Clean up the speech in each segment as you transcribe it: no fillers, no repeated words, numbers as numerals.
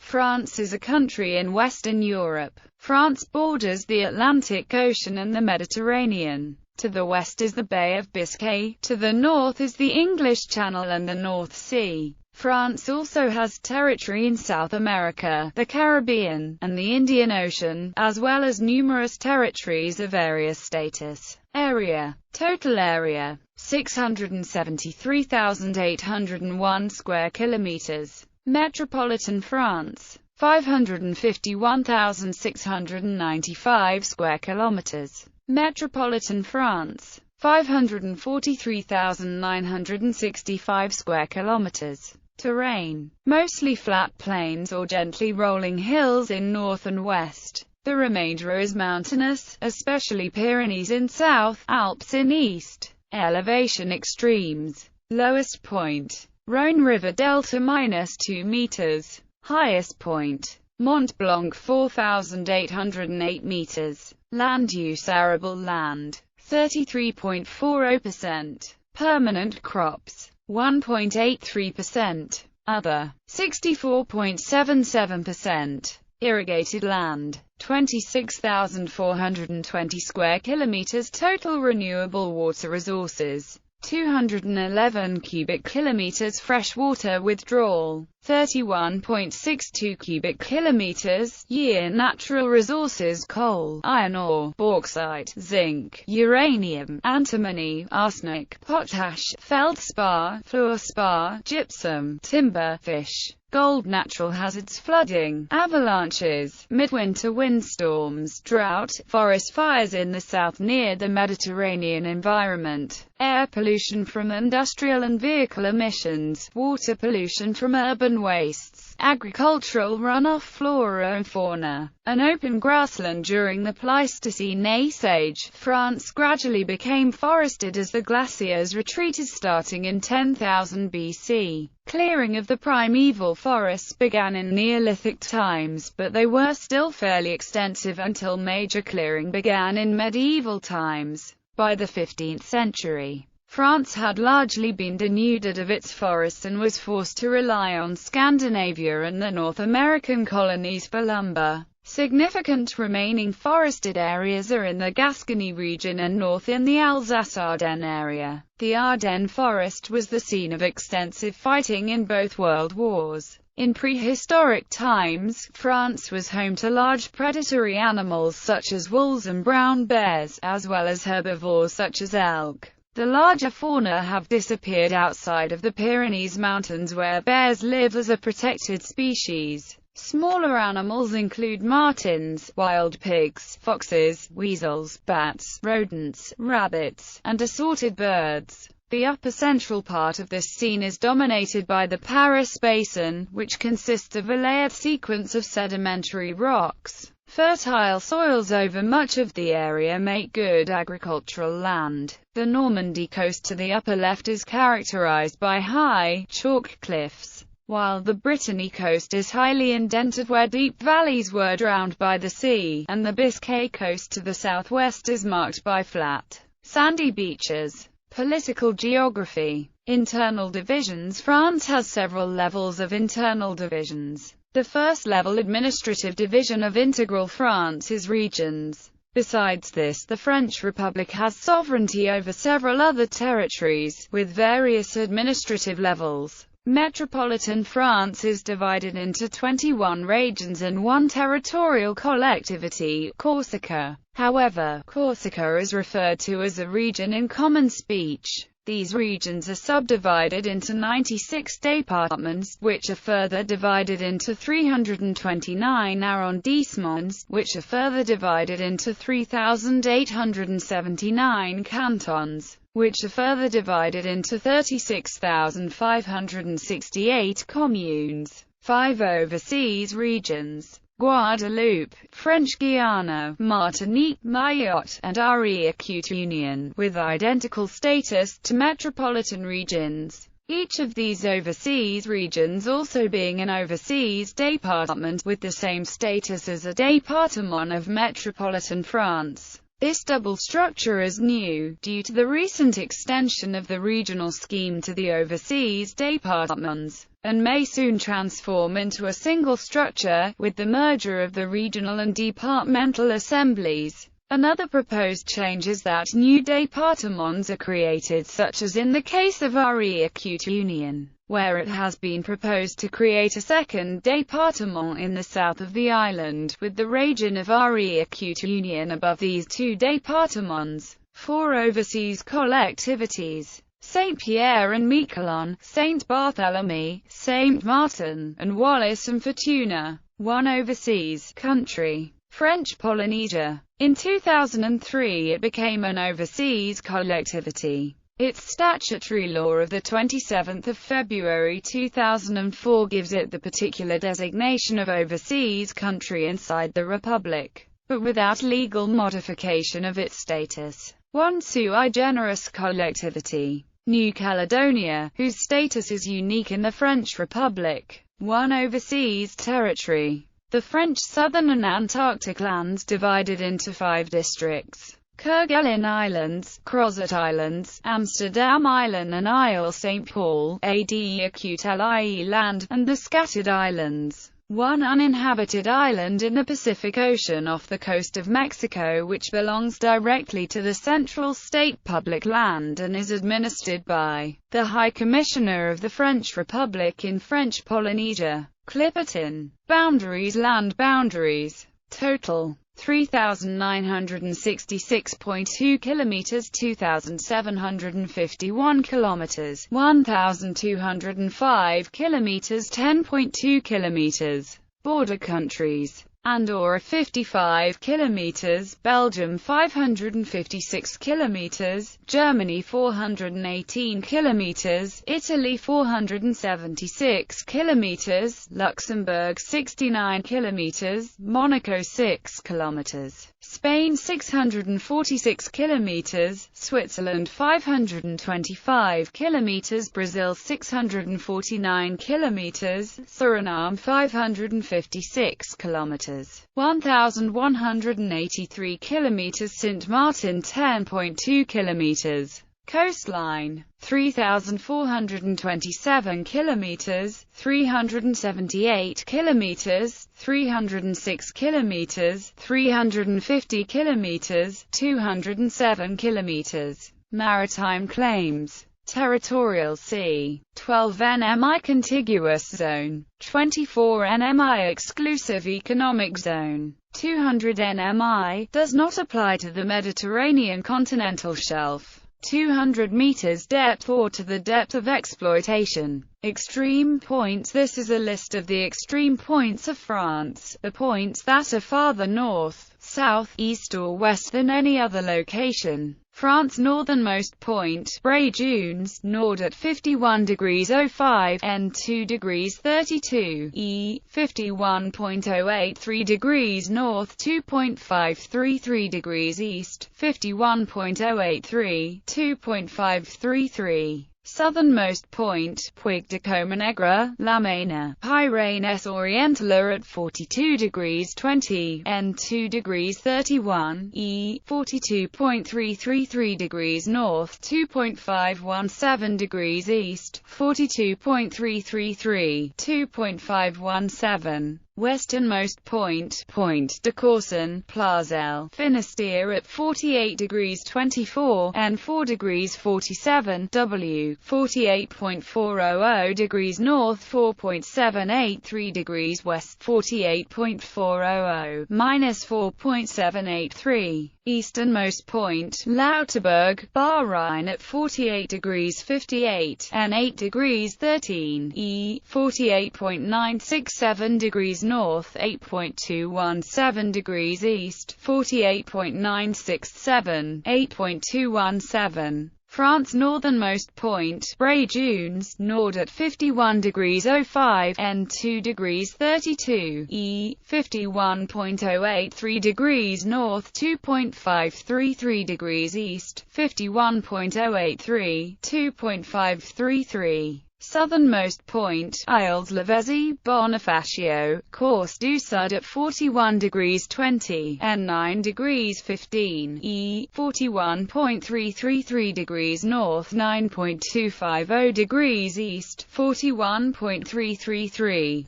France is a country in Western Europe. France borders the Atlantic Ocean and the Mediterranean. To the west is the Bay of Biscay, to the north is the English Channel and the North Sea. France also has territory in South America, the Caribbean, and the Indian Ocean, as well as numerous territories of various status. Area. Total area, 673,801 square kilometers. Metropolitan France, 551,695 square kilometers. Metropolitan France, 543,965 square kilometers. Terrain, mostly flat plains or gently rolling hills in north and west. The remainder is mountainous, especially Pyrenees in south, Alps in east. Elevation extremes. Lowest point, Rhône River Delta -2 meters. Highest point, Mont Blanc 4,808 meters. Land use: arable land, 33.40%. Permanent crops, 1.83%. Other, 64.77%. Irrigated land, 26,420 square kilometers. Total renewable water resources, 211 cubic kilometers. Freshwater withdrawal, 31.62 cubic kilometers year. Natural resources: coal, iron ore, bauxite, zinc, uranium, antimony, arsenic, potash, feldspar, fluorspar, gypsum, timber, fish, gold. Natural hazards: flooding, avalanches, midwinter windstorms, drought, forest fires in the south near the Mediterranean environment, air pollution from industrial and vehicle emissions, water pollution from urban wastes, agricultural runoff. Flora and fauna. An open grassland during the Pleistocene Ice Age. France gradually became forested as the glaciers retreated starting in 10,000 BC. Clearing of the primeval forests began in Neolithic times, but they were still fairly extensive until major clearing began in medieval times. By the 15th century, France had largely been denuded of its forests and was forced to rely on Scandinavia and the North American colonies for lumber. Significant remaining forested areas are in the Gascony region and north in the Alsace-Ardennes area. The Ardennes forest was the scene of extensive fighting in both world wars. In prehistoric times, France was home to large predatory animals such as wolves and brown bears, as well as herbivores such as elk. The larger fauna have disappeared outside of the Pyrenees Mountains, where bears live as a protected species. Smaller animals include martens, wild pigs, foxes, weasels, bats, rodents, rabbits, and assorted birds. The upper central part of this scene is dominated by the Paris Basin, which consists of a layered sequence of sedimentary rocks. Fertile soils over much of the area make good agricultural land. The Normandy coast to the upper left is characterized by high, chalk cliffs, while the Brittany coast is highly indented where deep valleys were drowned by the sea, and the Biscay coast to the southwest is marked by flat, sandy beaches. Political geography. Internal divisions. France has several levels of internal divisions. The first level, administrative division of integral France, is regions. Besides this, the French Republic has sovereignty over several other territories, with various administrative levels. Metropolitan France is divided into 21 regions and one territorial collectivity, Corsica. However, Corsica is referred to as a region in common speech. These regions are subdivided into 96 départements, which are further divided into 329 arrondissements, which are further divided into 3,879 cantons, which are further divided into 36,568 communes. 5 overseas regions: Guadeloupe, French Guiana, Martinique, Mayotte, and Arequipe Union, with identical status to metropolitan regions. Each of these overseas regions also being an overseas département with the same status as a département of metropolitan France. This double structure is new, due to the recent extension of the regional scheme to the overseas départements, and may soon transform into a single structure, with the merger of the regional and departmental assemblies. Another proposed change is that new départements are created, such as in the case of Réunion, where it has been proposed to create a second département in the south of the island, with the region of Réunion above these two départements. 4 overseas collectivities: Saint-Pierre and Miquelon, Saint Barthélemy, Saint Martin, and Wallis and Futuna. 1 overseas country: French Polynesia. In 2003 it became an overseas collectivity. Its statutory law of 27 February 2004 gives it the particular designation of overseas country inside the Republic, but without legal modification of its status. 1 sui generis collectivity: New Caledonia, whose status is unique in the French Republic. 1 overseas territory: the French Southern and Antarctic lands, divided into 5 districts: Kerguelen Islands, Crozet Islands, Amsterdam Island and Isle St. Paul, Acute-Lie Land, and the Scattered Islands. 1 uninhabited island in the Pacific Ocean off the coast of Mexico, which belongs directly to the Central State Public Land and is administered by the High Commissioner of the French Republic in French Polynesia. Clipperton. Boundaries: land boundaries. Total: 3,966.2 kilometers, 2,751 kilometers, 1,205 kilometers, 10.2 kilometers. Border countries: Andorra 55 kilometers, Belgium 556 kilometers, Germany 418 kilometers, Italy 476 kilometers, Luxembourg 69 kilometers, Monaco 6 kilometers, Spain 646 kilometers, Switzerland 525 kilometers, Brazil 649 kilometers, Suriname 556 kilometers, 1,183 kilometers, Sint Maarten 10.2 kilometers. Coastline: 3,427 kilometers, 378 kilometers, 306 kilometers, 350 kilometers, 207 kilometers. Maritime claims: territorial sea, 12 nmi contiguous zone, 24 nmi exclusive economic zone, 200 nmi, does not apply to the Mediterranean continental shelf, 200 meters depth or to the depth of exploitation. Extreme points: this is a list of the extreme points of France, the points that are farther north, south, east or west than any other location. France northernmost point, Bray Dunes, Nord at 51 degrees 05, N 2 degrees 32, E, 51.083 degrees north, 2.533 degrees east, 51.083, 2.533. Southernmost point, Puig de Comanegra, La Mena, Pyrenees Oriental at 42 degrees 20, N 2 degrees 31, E, 42.333 degrees north, 2.517 degrees east, 42.333, 2.517. Westernmost point, Point de Corson, Plazelle, Finistère at 48 degrees 24, N 4 degrees 47, W, 48.400 degrees north, 4.783 degrees west, 48.400, minus 4.783. Easternmost point, Lauterberg, Bahrain at 48 degrees 58, N 8 degrees 13, E, 48.967 degrees north, 8.217 degrees east, 48.967, 8.217. France northernmost point, Bray Dunes, Nord at 51 degrees 05, N 2 degrees 32, E, 51.083 degrees north, 2.533 degrees east, 51.083, 2.533. Southernmost point, Isles Lavezzi, Bonifacio, course due sud at 41 degrees 20, and 9 degrees 15, E, 41.333 degrees north, 9.250 degrees east, 41.333,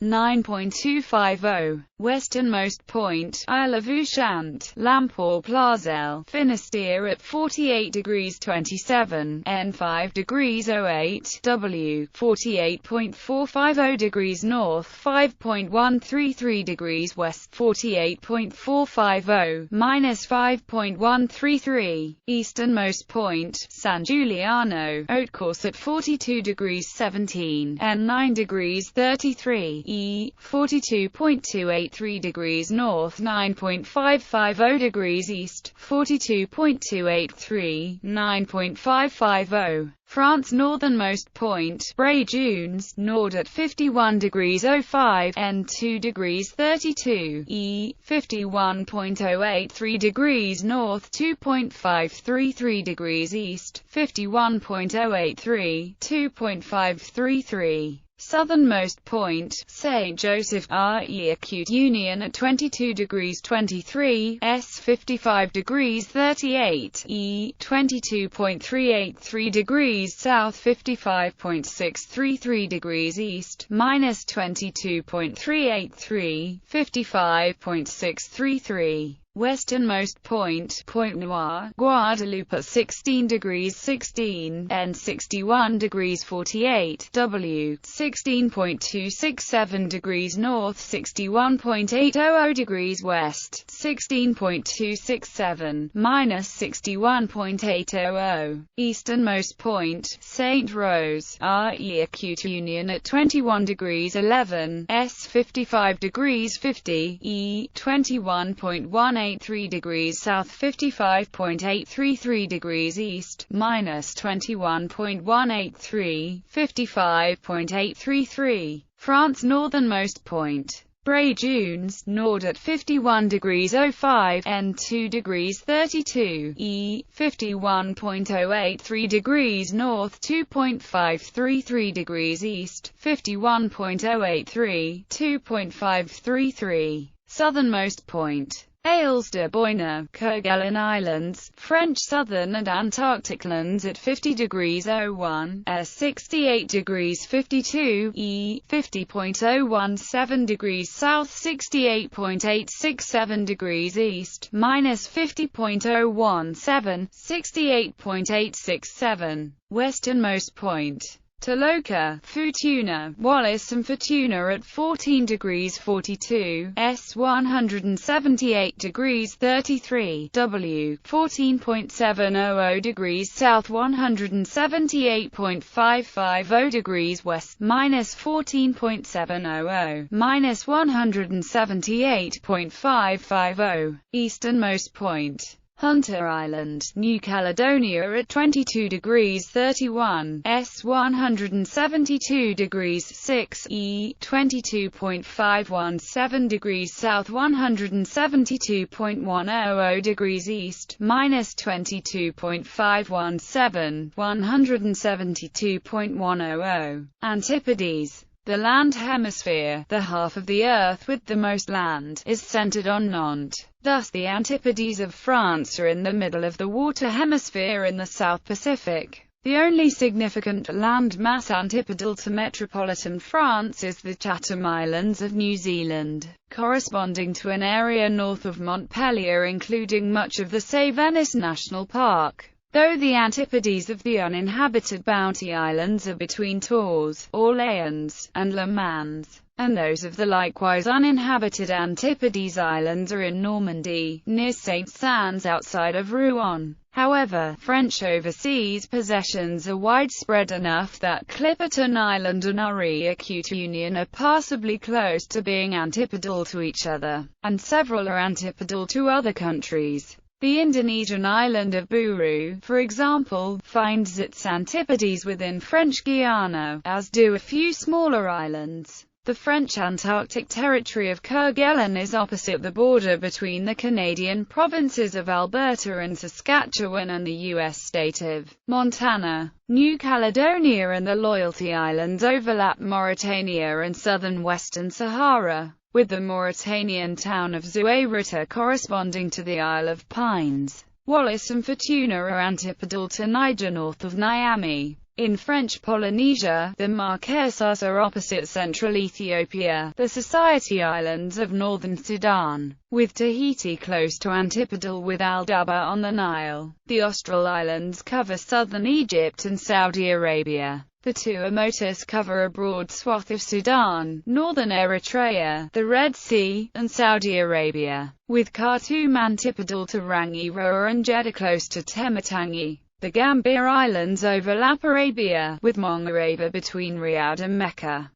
9.250. Westernmost point, Isle of Ushant, Lamport Plazel, Finisterre at 48 degrees 27, N 5 degrees 08, W, 48.450 degrees north, 5.133 degrees west, 48.450, minus 5.133. Easternmost point, San Giuliano, Haute course at 42 degrees 17, N 9 degrees 33, E, 42.283 degrees north, 9.550 degrees east, 42.283, 9.550. France northernmost point, Bray Dunes, Nord at 51 degrees 05, N 2 degrees 32, E, 51.083 degrees north, 2.533 degrees east, 51.083, 2.533. Southernmost point, St. Joseph, RE acute union at 22 degrees 23, S 55 degrees 38, E, 22.383 degrees south, 55.633 degrees east, minus 22.383, 55.633. Westernmost point, Point Noir, Guadeloupe at 16 degrees 16, N 61 degrees 48, W, 16.267 degrees north, 61.800 degrees west, 16.267, minus 61.800. Easternmost point, St. Rose, RE acute union at 21 degrees 11, S 55 degrees 50, E, 21.183 degrees south, 55.833 degrees east, minus 21.183, 55.833. France northernmost point, Bray Dunes, Nord at 51 degrees 05, N 2 degrees 32, E, 51.083 degrees north, 2.533 degrees east, 51.083, 2.533. Southernmost point, Îles de Boyne, Kerguelen Islands, French Southern and Antarctic lands at 50 degrees 01, S 68 degrees 52, E, 50.017 degrees south, 68.867 degrees east, minus 50.017, 68.867. Westernmost point, Toloka, Futuna, Wallis and Futuna at 14 degrees 42, S 178 degrees 33, W, 14.700 degrees south, 178.550 degrees west, minus 14.700, minus 178.550. Easternmost point, Hunter Island, New Caledonia at 22 degrees 31, S 172 degrees 6, E, 22.517 degrees south, 172.100 degrees east, minus 22.517, 172.100. Antipodes. The land hemisphere, the half of the Earth with the most land, is centered on Nantes. Thus the Antipodes of France are in the middle of the water hemisphere in the South Pacific. The only significant land mass antipodal to metropolitan France is the Chatham Islands of New Zealand, corresponding to an area north of Montpellier including much of the Cévennes National Park. Though the antipodes of the uninhabited Bounty Islands are between Tours, Orléans, and Le Mans, and those of the likewise uninhabited Antipodes Islands are in Normandy, near Saint-Saëns outside of Rouen. However, French overseas possessions are widespread enough that Clipperton Island and RE acute union are passably close to being antipodal to each other, and several are antipodal to other countries. The Indonesian island of Buru, for example, finds its antipodes within French Guiana, as do a few smaller islands. The French Antarctic territory of Kerguelen is opposite the border between the Canadian provinces of Alberta and Saskatchewan and the U.S. state of Montana. New Caledonia and the Loyalty Islands overlap Mauritania and southern Western Sahara, with the Mauritanian town of Zouérata corresponding to the Isle of Pines. Wallis and Futuna are antipodal to Niger north of Niamey. In French Polynesia, the Marquesas are opposite central Ethiopia, the Society Islands of northern Sudan, with Tahiti close to antipodal with Aldaba on the Nile. The Austral Islands cover southern Egypt and Saudi Arabia. The Tuamotus cover a broad swath of Sudan, northern Eritrea, the Red Sea, and Saudi Arabia, with Khartoum antipodal to Rangiroa and Jeddah close to Temetangi. The Gambia Islands overlap Arabia, with Mongareva between Riyadh and Mecca.